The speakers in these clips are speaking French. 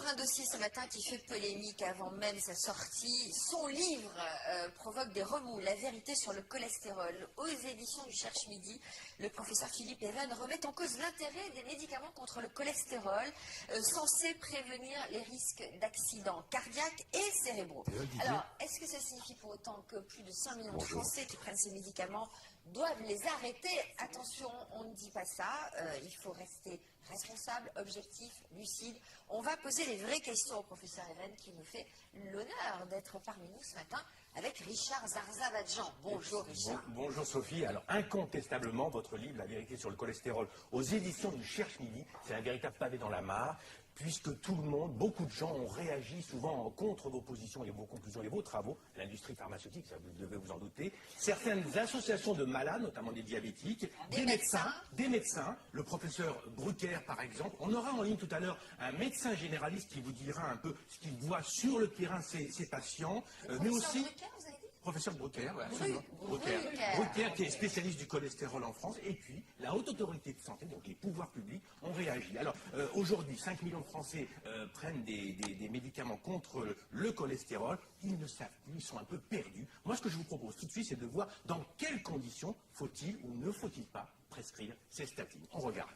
Toujours un dossier ce matin qui fait polémique avant même sa sortie. Son livre provoque des remous. La vérité sur le cholestérol. Aux éditions du Cherche Midi, le professeur Philippe Even remet en cause l'intérêt des médicaments contre le cholestérol, censés prévenir les risques d'accidents cardiaques et cérébraux. Alors, est-ce que ça signifie pour autant que plus de 5 millions de Français qui prennent ces médicaments doivent les arrêter? Attention, on ne dit pas ça. Il faut rester responsable, objectif, lucide. On va poser les vraies questions au professeur Even qui nous fait l'honneur d'être parmi nous ce matin avec Richard Zarzavadjan. Bonjour Richard. Bonjour Sophie. Alors incontestablement, votre livre, La vérité sur le cholestérol, aux éditions du Cherche Midi, c'est un véritable pavé dans la mare, puisque tout le monde, beaucoup de gens ont réagi souvent contre vos positions et vos conclusions et vos travaux. L'industrie pharmaceutique, ça vous devez vous en douter. Certaines associations de malades, notamment des diabétiques, des médecins, le professeur Brucker par exemple. On aura en ligne tout à l'heure un médecin généraliste qui vous dira un peu ce qu'il voit sur le terrain ses patients, mais aussi... Professeur Brucker, absolument. Brucker, qui est spécialiste du cholestérol en France, et puis la Haute Autorité de Santé, donc les pouvoirs publics, ont réagi. Alors, aujourd'hui, 5 millions de Français prennent des médicaments contre le cholestérol. Ils ne savent plus, ils sont un peu perdus. Moi, ce que je vous propose tout de suite, c'est de voir dans quelles conditions faut-il ou ne faut-il pas prescrire ces statines. On regarde.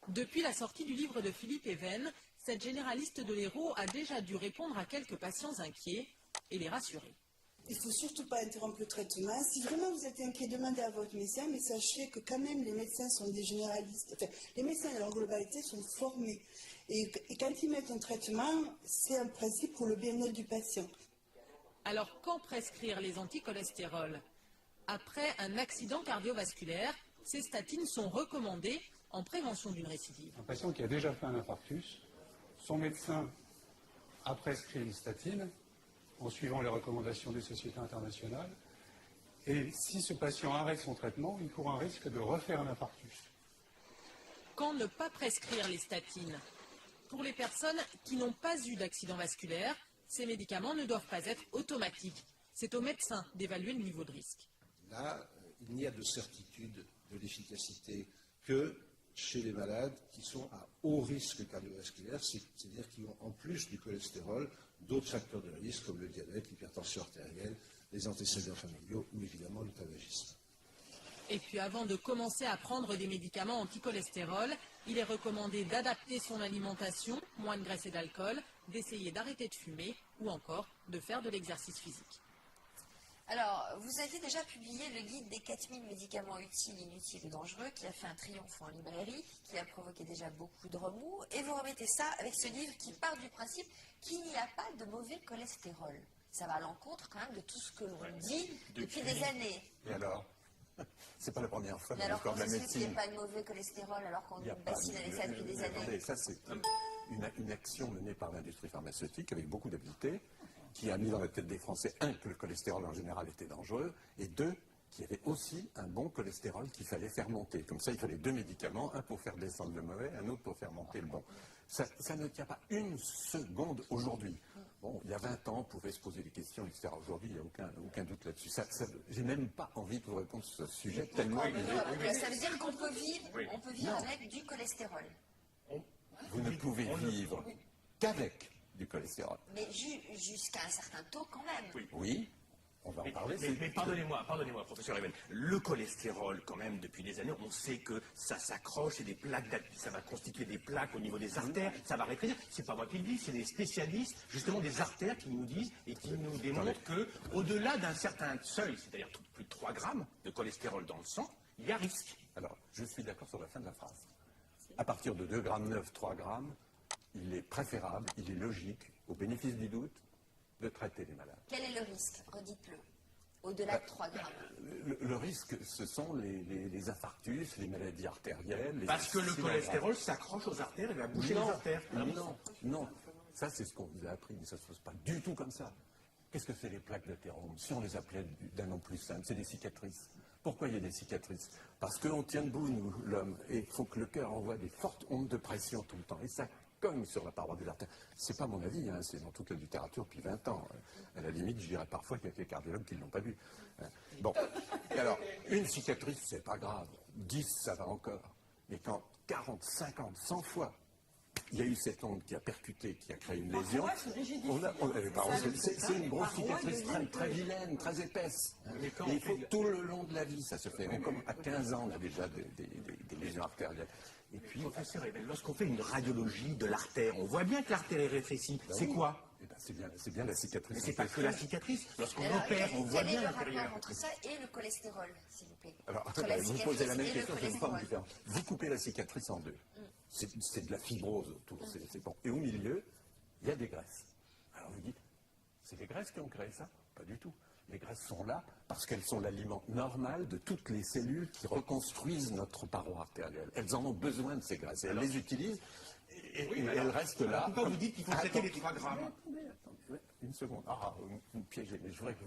Depuis la sortie du livre de Philippe Even, cette généraliste de l'Hérault a déjà dû répondre à quelques patients inquiets et les rassurer. Il ne faut surtout pas interrompre le traitement. Si vraiment vous êtes inquiet, demandez à votre médecin, mais sachez que quand même les médecins sont des généralistes. Enfin, les médecins dans leur globalité sont formés. Et quand ils mettent un traitement, c'est un principe pour le bien-être du patient. Alors quand prescrire les anticholestérols? Après un accident cardiovasculaire, ces statines sont recommandées en prévention d'une récidive. Un patient qui a déjà fait un infarctus, son médecin a prescrit une statine en suivant les recommandations des sociétés internationales. Et si ce patient arrête son traitement, il court un risque de refaire un infarctus. Quand ne pas prescrire les statines? Pour les personnes qui n'ont pas eu d'accident vasculaire, ces médicaments ne doivent pas être automatiques. C'est au médecin d'évaluer le niveau de risque. Là, il n'y a de certitude de l'efficacité que chez les malades qui sont à haut risque cardiovasculaire, c'est-à-dire qui ont en plus du cholestérol d'autres facteurs de risque comme le diabète, l'hypertension artérielle, les antécédents familiaux ou évidemment le tabagisme. Et puis avant de commencer à prendre des médicaments anticholestérol, il est recommandé d'adapter son alimentation, moins de graisse et d'alcool, d'essayer d'arrêter de fumer ou encore de faire de l'exercice physique. Alors, vous aviez déjà publié le guide des 4000 médicaments utiles, inutiles et dangereux qui a fait un triomphe en librairie, qui a provoqué déjà beaucoup de remous. Et vous remettez ça avec ce livre qui part du principe qu'il n'y a pas de mauvais cholestérol. Ça va à l'encontre quand même de tout ce que l'on dit depuis des années. Et alors? C'est pas la première fois dans l'histoire de la médecine. médecine. Il n'y a pas de mauvais cholestérol alors qu'on bassine avec ça depuis des années. Attendez, ça c'est une action menée par l'industrie pharmaceutique avec beaucoup d'habileté, qui a mis dans la tête des Français, un, que le cholestérol en général était dangereux, et deux, qu'il y avait aussi un bon cholestérol qu'il fallait faire monter. Comme ça, il fallait deux médicaments, un pour faire descendre le mauvais, un autre pour faire monter le bon. Ça ne tient pas une seconde aujourd'hui. Bon, il y a 20 ans, on pouvait se poser des questions, etc. Aujourd'hui, il n'y a aucun doute là-dessus. J'ai même pas envie de vous répondre sur ce sujet tellement il est... Ça veut dire qu'on peut vivre avec du cholestérol. Vous ne pouvez vivre qu'avec du cholestérol. Mais jusqu'à un certain taux quand même. Oui, on va en parler. Mais pardonnez-moi, professeur Even. Le cholestérol, quand même, depuis des années, on sait que ça s'accroche et des plaques, ça va constituer des plaques au niveau des artères, ça va rétrécir. C'est pas moi qui le dis, c'est des spécialistes, justement des artères, qui nous disent et qui nous démontrent que, au-delà d'un certain seuil, c'est-à-dire plus de 3 grammes de cholestérol dans le sang, il y a risque. Alors, je suis d'accord sur la fin de la phrase. À partir de 2,9 grammes, 3 grammes, il est préférable, il est logique, au bénéfice du doute, de traiter les malades. Quel est le risque? Redites-le. Au-delà de 3 grammes. Le risque, ce sont les infarctus, les maladies artérielles. Parce que le cholestérol s'accroche aux artères et va boucher les artères. Non. Ça, c'est ce qu'on vous a appris, mais ça ne se passe pas du tout comme ça. Qu'est-ce que c'est les plaques d'athérome? Si on les appelait d'un nom plus simple, c'est des cicatrices. Pourquoi il y a des cicatrices? Parce qu'on tient debout, nous, l'homme, et il faut que le cœur envoie des fortes ondes de pression tout le temps. Et ça cogne sur la paroi des artères. C'est pas mon avis, hein, c'est dans toute la littérature depuis 20 ans. À la limite, je dirais parfois qu'il y a des cardiologues qui ne l'ont pas vu. Bon, alors, une cicatrice, c'est pas grave. 10, ça va encore. Mais quand 40, 50, 100 fois, il y a eu cette onde qui a percuté, qui a créé une lésion. C'est une grosse cicatrice très vilaine, très épaisse. Et il faut tout le long de la vie, ça se fait. Même comme à 15 ans, on a déjà des lésions artérielles. Et puis, professeur Ebel, lorsqu'on fait une radiologie de l'artère, on voit bien que l'artère est rétrécie. C'est quoi? C'est bien la cicatrice. Mais c'est pas que la cicatrice. Lorsqu'on Alors, opère, on voit quel est bien le l'intérieur. rapport entre ça et le cholestérol, s'il vous plaît? Alors, Entre la vous posez la même cicatrice et question le sur une forme cholestérol. différente. Vous coupez la cicatrice en deux. C'est de la fibrose autour, c'est bon. Et au milieu, il y a des graisses. Alors vous dites, c'est les graisses qui ont créé ça? Pas du tout. Les graisses sont là parce qu'elles sont l'aliment normal de toutes les cellules qui reconstruisent notre paroi artérielle. Elles en ont besoin de ces graisses. Et elles les utilisent et elles restent là. Pourquoi vous dites qu'il faut traiter les 3 grammes? Attendez, une seconde. Vous me piégez, mais je voudrais que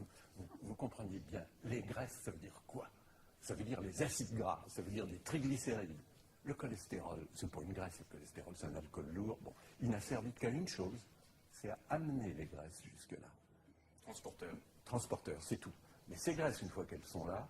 vous compreniez bien. Les graisses, ça veut dire quoi? Ça veut dire les acides gras, ça veut dire des triglycérides. Le cholestérol, c'est pas une graisse, le cholestérol, c'est un alcool lourd. Bon, il n'a servi qu'à une chose, c'est à amener les graisses jusque-là. Transporteur, c'est tout. Mais ces graisses, une fois qu'elles sont là,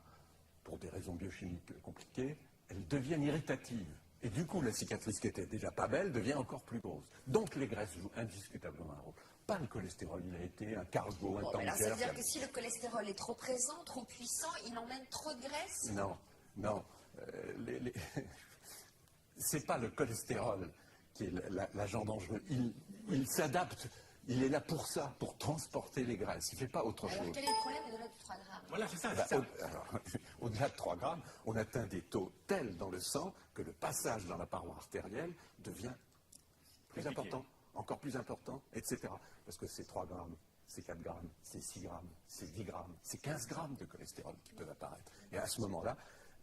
pour des raisons biochimiques compliquées, elles deviennent irritatives. Et du coup, la cicatrice qui était déjà pas belle devient encore plus grosse. Donc les graisses jouent indiscutablement un rôle. Pas le cholestérol, il a été un cargo, un tanker. Alors ça veut dire que si le cholestérol est trop présent, trop puissant, il emmène trop de graisse? Non. C'est pas le cholestérol qui est l'agent dangereux. Il s'adapte. Il est là pour ça, pour transporter les graisses. Il ne fait pas autre chose. Alors quel est le problème au-delà de 3 grammes? Voilà, c'est ça. Au-delà de 3 grammes, on atteint des taux tels dans le sang que le passage dans la paroi artérielle devient plus important, encore plus important, etc. Parce que c'est 3 grammes, c'est 4 grammes, c'est 6 grammes, c'est 10 grammes, c'est 15 grammes de cholestérol qui peuvent apparaître. Et à ce moment-là,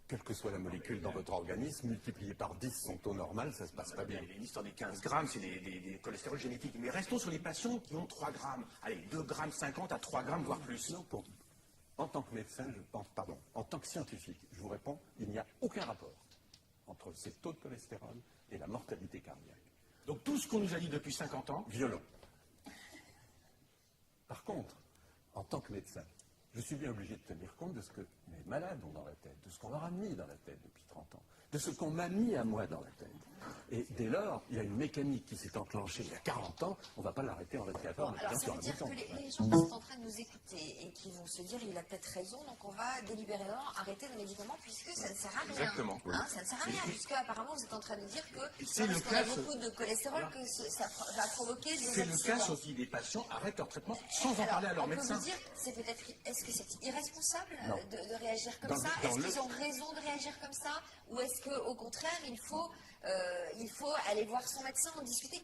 quelle que soit la molécule dans votre organisme, multipliée par 10 son taux normal, ça ne se passe pas bien. L'histoire des 15 grammes, c'est des cholestérols génétiques. Mais restons sur les patients qui ont 3 grammes. Allez, 2 grammes 50 à 3 grammes, voire plus. Non, en tant que médecin, en tant que scientifique, je vous réponds, il n'y a aucun rapport entre ces taux de cholestérol et la mortalité cardiaque. Donc tout ce qu'on nous a dit depuis 50 ans, violent. Par contre, en tant que médecin, je suis bien obligé de tenir compte de ce que mes malades ont dans la tête, de ce qu'on leur a mis dans la tête depuis 30 ans, de ce qu'on m'a mis à moi dans la tête. Et dès lors, il y a une mécanique qui s'est enclenchée il y a 40 ans, on ne va pas l'arrêter en 24 heures. Alors ça veut dire que les gens qui sont en train de nous écouter et qui vont se dire il a peut-être raison, donc on va délibérément arrêter le médicament puisque ça ne sert à rien. Exactement. Ça ne sert à rien, puisque apparemment vous êtes en train de dire que c'est parce le qu'on a cas, beaucoup de cholestérol que ça va provoquer des c'est le accidents. cas sauf que des patients arrêtent leur traitement sans en parler à leur on médecin. peut vous dire, c'est peut-être, est-ce que c'est irresponsable Non. de réagir comme ça? Est-ce qu'ils ont raison de réagir comme ça? Ou est-ce qu'au contraire, il faut aller voir son médecin, en discuter?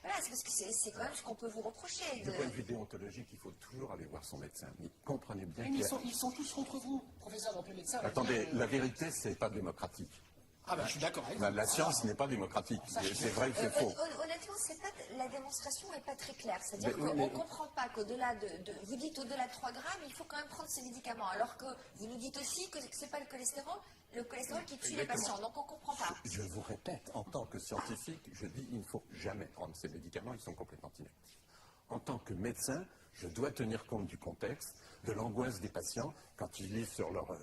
Voilà, c'est parce que c'est quand même ce qu'on peut vous reprocher. Du point de vue déontologique, il faut toujours aller voir son médecin. Mais comprenez bien Mais qu'il y a... ils sont tous contre vous, professeur, donc le médecin. Attendez, la vérité, c'est pas démocratique. Ah ben, je suis d'accord avec vous. La science n'est pas démocratique. C'est vrai que c'est faux. Honnêtement, la démonstration n'est pas très claire. C'est-à-dire Mais- qu'on mais- ne comprend pas qu'au-delà vous dites au-delà de 3 grammes, il faut quand même prendre ces médicaments. Alors que vous nous dites aussi que ce n'est pas le cholestérol qui tue les patients. Donc on ne comprend pas. Je vous répète, en tant que scientifique, je dis il ne faut jamais prendre ces médicaments, ils sont complètement inactifs. En tant que médecin, je dois tenir compte du contexte, de l'angoisse des patients quand ils lisent sur leur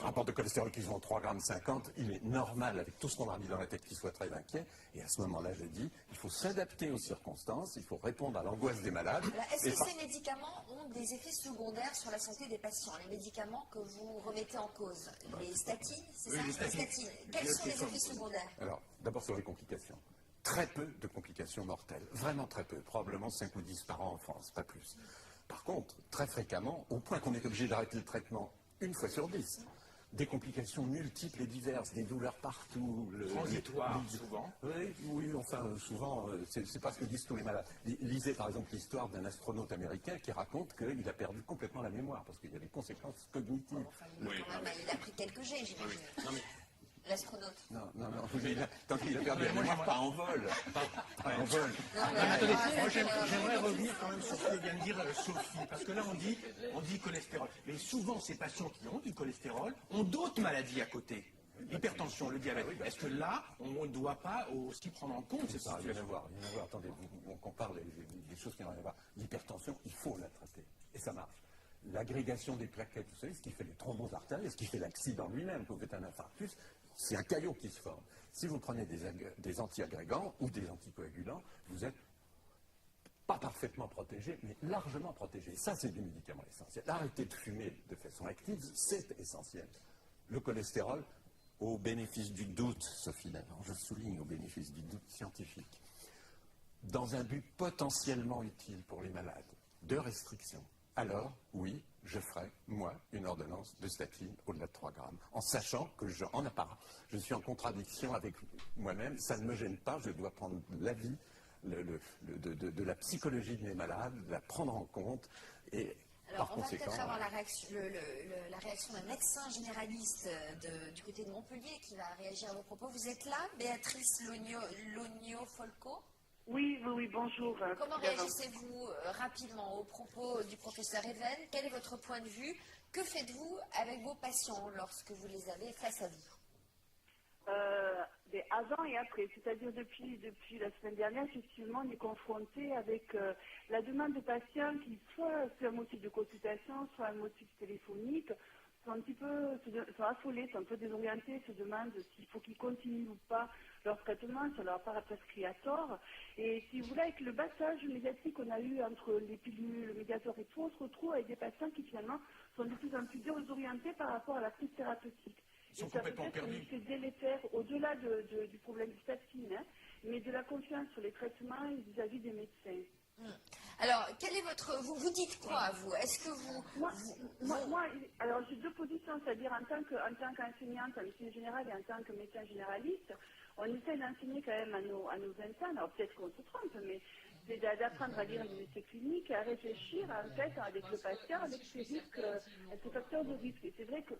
rapport de cholestérol qu'ils ont 3,50 grammes. Il est normal, avec tout ce qu'on leur a mis dans la tête, qu'ils soient très inquiets. Et à ce moment-là, je dis, il faut s'adapter aux circonstances, il faut répondre à l'angoisse des malades. Est-ce que ces médicaments ont des effets secondaires sur la santé des patients? Les médicaments que vous remettez en cause, les statines, c'est ça? les statines. Quels sont les effets secondaires? Alors, d'abord sur les complications. Très peu de complications mortelles. Vraiment très peu. Probablement 5 ou 10 par an en France, pas plus. Par contre, très fréquemment, au point qu'on est obligé d'arrêter le traitement 1 fois sur 10. Des complications multiples et diverses, des douleurs partout. Transitoires, souvent. Oui, enfin, souvent, c'est pas ce que disent tous les malades. Lisez par exemple l'histoire d'un astronaute américain qui raconte qu'il a perdu complètement la mémoire parce qu'il y a des conséquences cognitives. Quand même, il a pris quelques G, j'imagine. L'astronaute. Non, il a perdu la mémoire, pas en vol. Pas en vol. Attendez, moi j'aimerais revenir quand même sur ce que vient de dire Sophie, parce que là on dit cholestérol. Mais souvent ces patients qui ont du cholestérol ont d'autres maladies à côté. L'hypertension, le diabète. Est-ce que là, on ne doit pas aussi prendre en compte cette Ça, rien à situation? voir. Attendez, on compare des choses qui n'ont rien à voir. L'hypertension, il faut la traiter. Et ça marche. L'agrégation des plaquettes, vous savez, ce qui fait les thromboses artérielles, ce qui fait l'accident lui-même, quand vous faites un infarctus, C'est un caillot qui se forme. Si vous prenez des antiagrégants ou des anticoagulants, vous êtes pas parfaitement protégé, mais largement protégé. Ça, c'est du médicament essentiel. Arrêter de fumer de façon active, c'est essentiel. Le cholestérol, au bénéfice du doute, Sophie Lavant, je souligne au bénéfice du doute scientifique, dans un but potentiellement utile pour les malades, de restriction, alors, oui, je ferai, moi, une ordonnance de statine au-delà de 3 grammes, en sachant que, en apparence, je suis en contradiction avec moi-même, ça ne me gêne pas, je dois prendre l'avis de la psychologie de mes malades, la prendre en compte, et alors, par on va conséquent... peut-être avoir la réaction d'un médecin généraliste du côté de Montpellier qui va réagir à vos propos. Vous êtes là, Béatrice Logno-Folco? Oui, bonjour. Comment réagissez-vous rapidement aux propos du professeur Even? Quel est votre point de vue? Que faites-vous avec vos patients lorsque vous les avez face à vous? Avant et après, c'est-à-dire depuis la semaine dernière, effectivement, on est confronté avec la demande de patients qui soit c'est un motif de consultation, soit un motif téléphonique, sont un petit peu sont affolés, sont un peu désorientés, se demandent s'il faut qu'ils continuent ou pas leur traitement, ça leur paraît prescrit à tort. Et si vous voulez, avec le battage médiatique qu'on a eu entre les pilules, le médiator et tout, on se retrouve avec des patients qui finalement sont de plus en plus désorientés par rapport à la prise thérapeutique. Ils sont complètement perdus. C'est délétère au-delà du problème du statine, hein, mais de la confiance sur les traitements et vis-à-vis des médecins. Alors, quel est votre... Vous dites quoi, vous? Est-ce que vous... Moi, alors j'ai deux positions, c'est-à-dire en tant qu'enseignante en médecine générale et en tant que médecin généraliste, on essaie d'enseigner quand même à nos internes, alors peut-être qu'on se trompe, mais c'est d'apprendre à lire les essais cliniques et à réfléchir en fait avec le patient, avec ses risques, ses facteurs de risque. Et c'est vrai que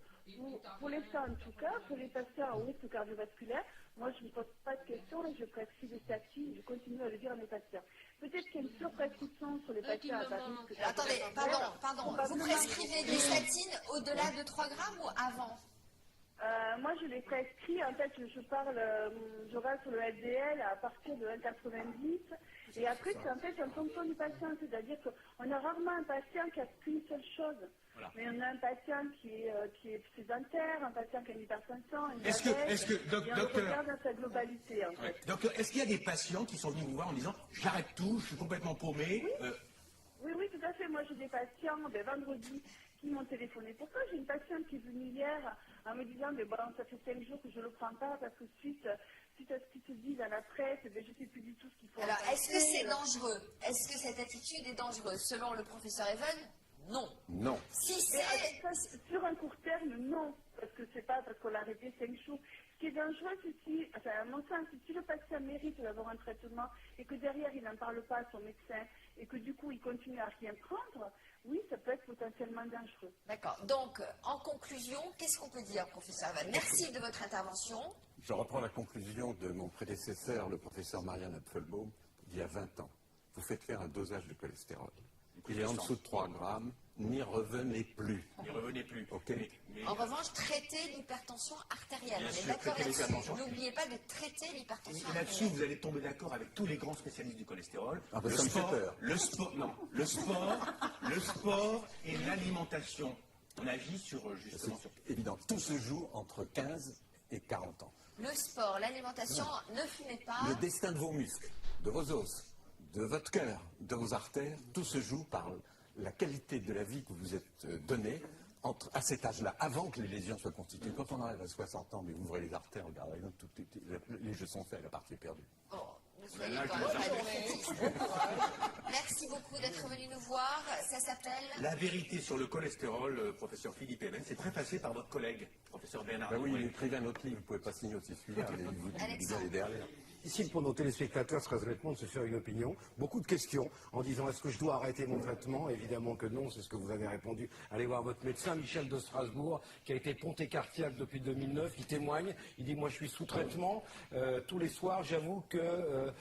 pour l'instant en tout cas, pour les patients au risque cardiovasculaire, moi je ne me pose pas de questions et je prescris des statines, je continue à le dire à mes patients. Peut-être qu'il y a une surprescription sur les patients à bas risque. Attendez, pardon. Vous prescrivez des statines au-delà de 3 grammes ou avant? Moi, je les prescris. En fait, je reste sur le LDL à partir de 1,90. Et après, c'est en fait en fonction du patient. C'est-à-dire qu'on a rarement un patient qui a qu'une seule chose. Voilà. Mais on a un patient qui est sédentaire, un patient qui a une hypertension, un diabète, et on regarde dans sa globalité. En fait. Docteur, est-ce qu'il y a des patients qui sont venus vous voir en disant « j'arrête tout, je suis complètement paumé » Oui, tout à fait. Moi, j'ai des patients, vendredi, qui m'ont téléphoné. Pourquoi j'ai une patiente qui est venue hier en me disant ça fait 5 jours que je ne le prends pas parce que suite à ce qui se dit dans la presse, je ne sais plus du tout ce qu'il faut. Alors, est-ce que c'est dangereux? Est-ce que cette attitude est dangereuse? Selon le professeur Even, non. Non. Si c'est... Sur un court terme, non. Parce que c'est pas parce qu'on l'a arrêté 5 jours. Ce qui est dangereux, c'est si, à mon sens, si le patient mérite d'avoir un traitement et que derrière il n'en parle pas à son médecin et que du coup il continue à rien prendre, oui, ça peut être potentiellement dangereux. D'accord. Donc, en conclusion, qu'est-ce qu'on peut dire, professeur Van? Merci de votre intervention. Je reprends la conclusion de mon prédécesseur, le professeur Marianne Apfelbaum, il y a 20 ans. Vous faites faire un dosage de cholestérol. Il est en dessous de 3 grammes, n'y revenez plus. N'y revenez plus. Okay. En revanche, traitez l'hypertension artérielle. On est d'accord là-dessus. N'oubliez pas de traiter l'hypertension artérielle. Là-dessus, vous allez tomber d'accord avec tous les grands spécialistes du cholestérol. Ah ben, le sport et l'alimentation. On agit justement sur... Évident. Tout se joue entre 15 et 40 ans. Le sport, l'alimentation, ne fumez pas. Le destin de vos muscles, de vos os, de votre cœur, de vos artères, tout se joue par la qualité de la vie que vous êtes donnée à cet âge-là, avant que les lésions soient constituées. Quand on arrive à 60 ans, mais vous ouvrez les artères, regardez, les jeux sont faits, la partie est perdue. Oh, ne soyez pas défaitiste. Merci beaucoup d'être venu nous voir. Ça s'appelle... La vérité sur le cholestérol, professeur Philippe Even. C'est préfacé par votre collègue, professeur Bernard. Ben oui, il écrivait un autre livre, vous ne pouvez pas signer aussi celui-là, mais vous allez derrière. Difficile pour nos téléspectateurs, très honnêtement, de se faire une opinion. Beaucoup de questions en disant est-ce que je dois arrêter mon traitement? Évidemment que non, c'est ce que vous avez répondu. Allez voir votre médecin, Michel de Strasbourg, qui a été ponté cardiaque depuis 2009. Il témoigne, il dit moi je suis sous traitement. Tous les soirs, j'avoue que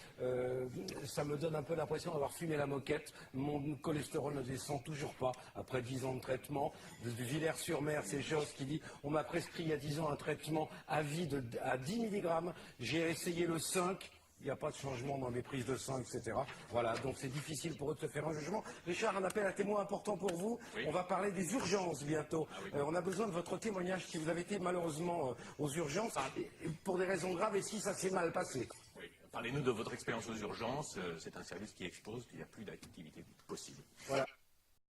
ça me donne un peu l'impression d'avoir fumé la moquette. Mon cholestérol ne descend toujours pas après 10 ans de traitement. De Villers-sur-Mer, c'est Joss qui dit on m'a prescrit il y a 10 ans un traitement à vie à 10 mg. J'ai essayé le 5. il n'y a pas de changement dans les prises de sang, etc. Voilà, donc c'est difficile pour eux de se faire un jugement. Richard, un appel à témoin important pour vous. On va parler des urgences bientôt. On a besoin de votre témoignage si vous avez été malheureusement aux urgences pour des raisons graves et si ça s'est mal passé. Parlez-nous de votre expérience aux urgences. C'est un service qui explose, qu'il n'y a plus d'activité.